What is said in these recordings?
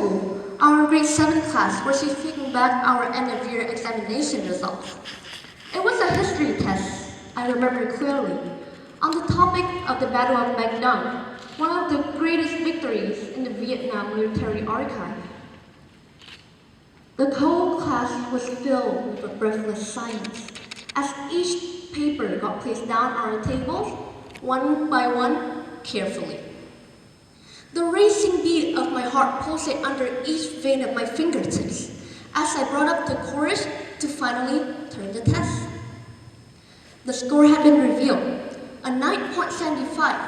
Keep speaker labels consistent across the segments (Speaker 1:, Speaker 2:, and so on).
Speaker 1: school, our grade 7 class was taking back our end-of-year examination results. It was a history test, I remember clearly, on the topic of the Battle of Mae Dong, one of the greatest victories in the Vietnam military archive. The whole class was filled with a breathless silence as each paper got placed down on our tables, one by one, carefully. The racing beat of my heart pulsated under each vein of my fingertips as I brought up the courage to finally turn the test. The score had been revealed, a 9.75,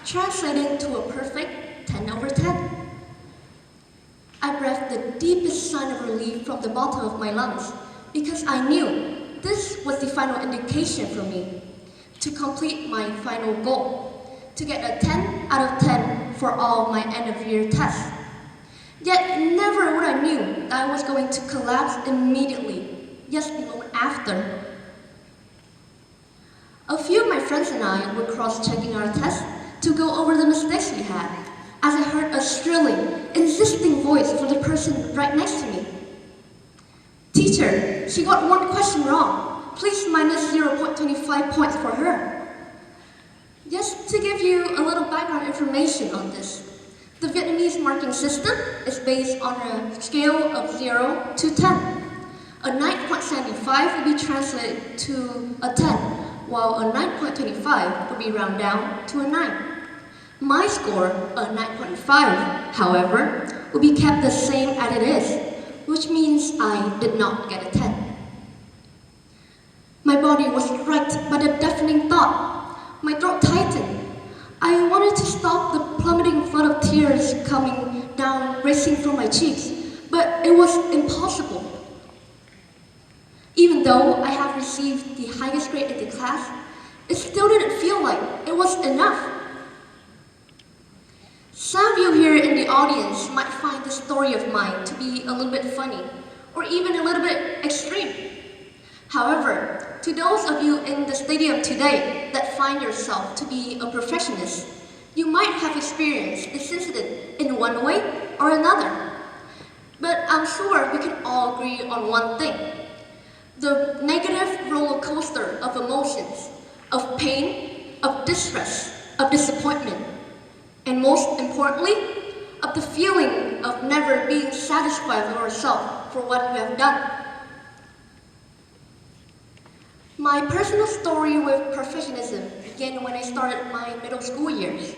Speaker 1: translating to a perfect 10 over 10. I breathed the deepest sign of relief from the bottom of my lungs because I knew this was the final indication for me to complete my final goal, to get a 10 out of 10 for all of my end-of-year tests. Yet never would I knew that I was going to collapse immediately, just the moment after. A few of my friends and I were cross-checking our tests to go over the mistakes we had, as I heard a shrilling, insisting voice from the person right next to me. "Teacher, she got one question wrong. Please minus 0.25 points for her." Just to give you a little background information on this, the Vietnamese marking system is based on a scale of 0 to 10. A 9.75 would be translated to a 10, while a 9.25 would be rounded down to a 9. My score, a 9.5, however, would be kept the same as it is, which means I did not get a 10. My body was racked by the deafening thought. My throat tightened. I wanted to stop the plummeting flood of tears coming down, racing from my cheeks, but it was impossible. Even though I have received the highest grade in the class, it still didn't feel like it was enough. Some of you here in the audience might find this story of mine to be a little bit funny, or even a little bit extreme. However, to those of you in the stadium today that find yourself to be a perfectionist, you might have experienced this incident in one way or another. But I'm sure we can all agree on one thing: the negative roller coaster of emotions, of pain, of distress, of disappointment, and most importantly, of the feeling of never being satisfied with yourself for what you have done. My personal story with perfectionism began when I started my middle school years.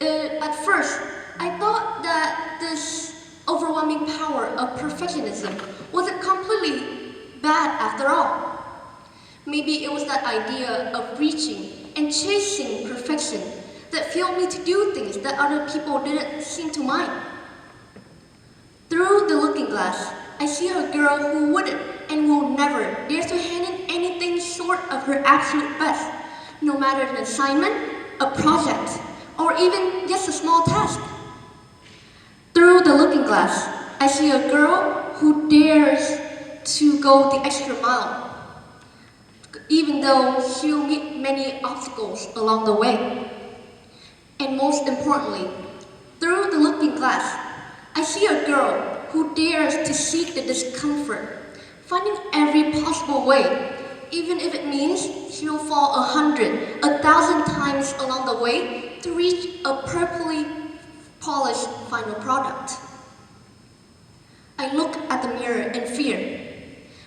Speaker 1: At first, I thought that this overwhelming power of perfectionism wasn't completely bad after all. Maybe it was that idea of reaching and chasing perfection that fueled me to do things that other people didn't seem to mind. Through the looking glass, I see a girl who wouldn't and will never dare to hand in anything short of her absolute best, no matter an assignment, a project, or even just a small task. Through the looking glass, I see a girl who dares to go the extra mile, even though she'll meet many obstacles along the way. And most importantly, through the looking glass, I see a girl who dares to seek the discomfort, finding every possible way, even if it means she'll fall 100, 1,000 times along the way to reach a perfectly polished final product. I look at the mirror in fear,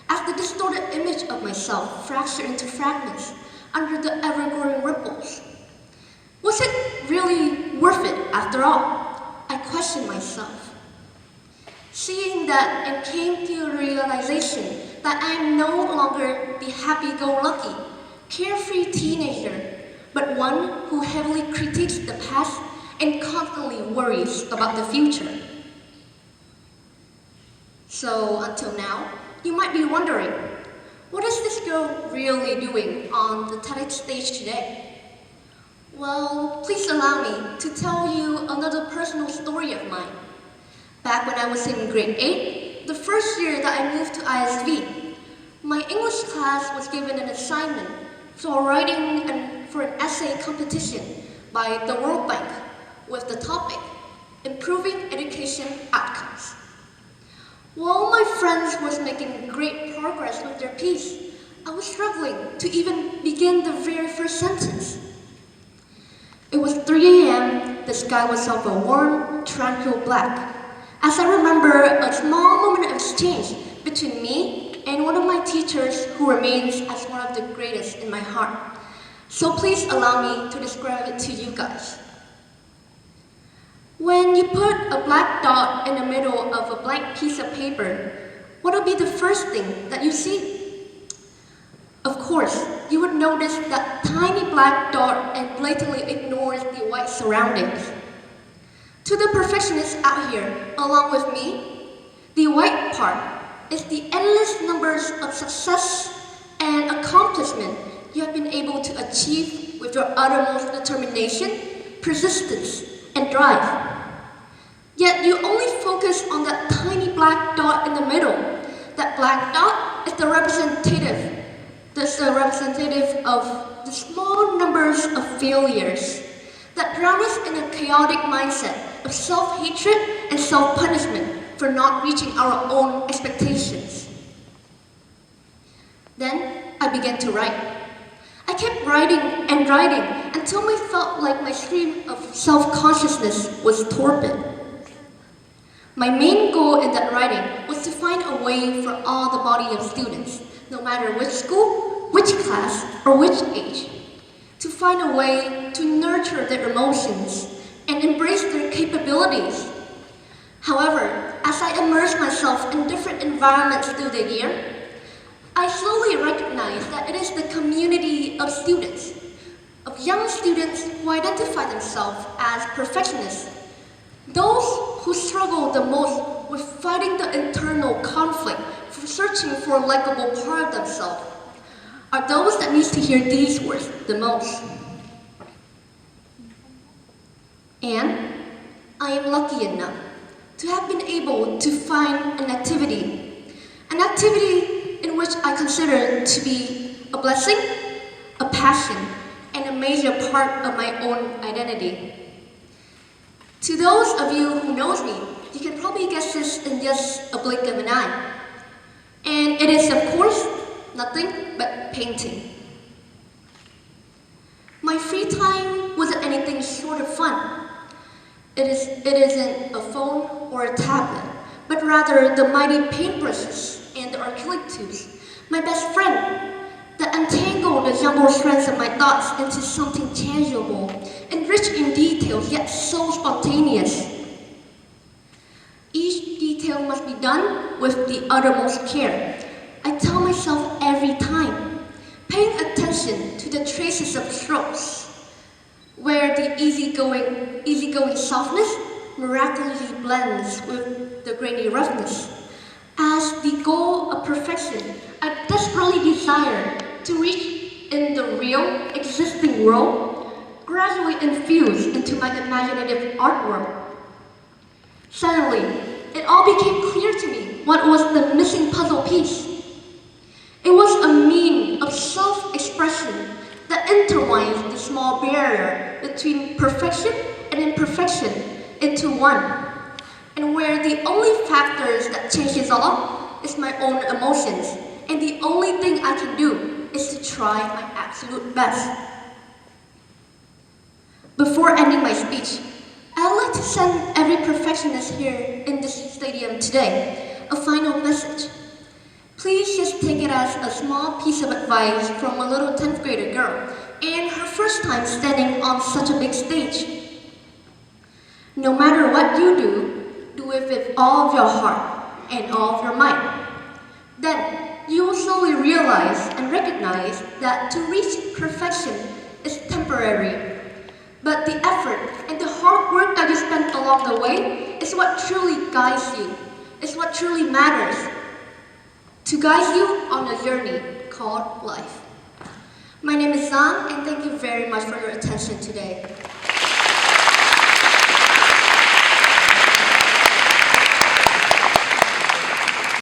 Speaker 1: as the distorted image of myself fractured into fragments under the ever-growing ripples. Was it really worth it after all? I questioned myself. Seeing that, and came to a realization that I am no longer the happy-go-lucky, carefree teenager, but one who heavily critiques the past and constantly worries about the future. So, until now, you might be wondering, what is this girl really doing on the TEDx stage today? Well, please allow me to tell you another personal story of mine. Back when I was in grade 8, the first year that I moved to ISV, my English class was given an assignment for writing for an essay competition by the World Bank with the topic, Improving Education education outcomes. While my friends was making great progress with their piece, I was struggling to even begin the very first sentence. It was 3 a.m., the sky was of a warm, tranquil black, as I remember a small moment of exchange between me and one of my teachers who remains as one of the greatest in my heart. So please allow me to describe it to you guys. When you put a black dot in the middle of a blank piece of paper, what will be the first thing that you see? Of course, you would notice that tiny black dot and blatantly ignores the white surroundings. To the perfectionists out here, along with me, the white part is the endless numbers of success and accomplishment you have been able to achieve with your uttermost determination, persistence, and drive. Yet you only focus on that tiny black dot in the middle. That black dot is the representative of the small numbers of failures that drown us in a chaotic mindset of self-hatred and self-punishment for not reaching our own expectations. Then I began to write. I kept writing and writing until I felt like my stream of self-consciousness was torpid. My main goal in that writing was to find a way for all the body of students, no matter which school, which class, or which age, to find a way to nurture their emotions and embrace their capabilities. However, as I immersed myself in different environments through the year, I slowly recognized that it is the community of students, of young students who identify themselves as perfectionists, those who struggle the most with fighting the internal conflict for searching for a likable part of themselves, are those that need to hear these words the most. And I am lucky enough to have been able to find an activity in which I consider to be a blessing, a passion, and a major part of my own identity. To those of you who knows me, you can probably guess this in just a blink of an eye. And it is, of course, nothing but painting. My free time wasn't anything short of fun. It isn't a phone or a tablet, but rather the mighty paintbrushes and the acrylic tubes, my best friend, that untangle the jumbled strands of my thoughts into something tangible and rich in details, yet so spontaneous. Each detail must be done with the uttermost care. I tell myself every time, paying attention to the traces of strokes, where the easygoing softness miraculously blends with the grainy roughness. As the goal of perfection, I desperately desire to reach in the real, existing world, gradually infused into my imaginative art world. Suddenly, it all became clear to me what was the missing puzzle piece. It was a mean of self-expression that intertwines the small barrier between perfection and imperfection into one, and where the only factors that changes all is my own emotions, and the only thing I can do is to try my absolute best. Before ending my speech, I'd like to send every perfectionist here in this stadium today a final message. Please just take it as a small piece of advice from a little 10th grader girl and her first time standing on such a big stage. No matter what you do it with all of your heart and all of your might. Then you will slowly realize and recognize that to reach perfection is temporary. But the effort and the hard work that you spend along the way is what truly guides you, is what truly matters, to guide you on a journey called life. My name is Giang, and thank you very much for your attention today.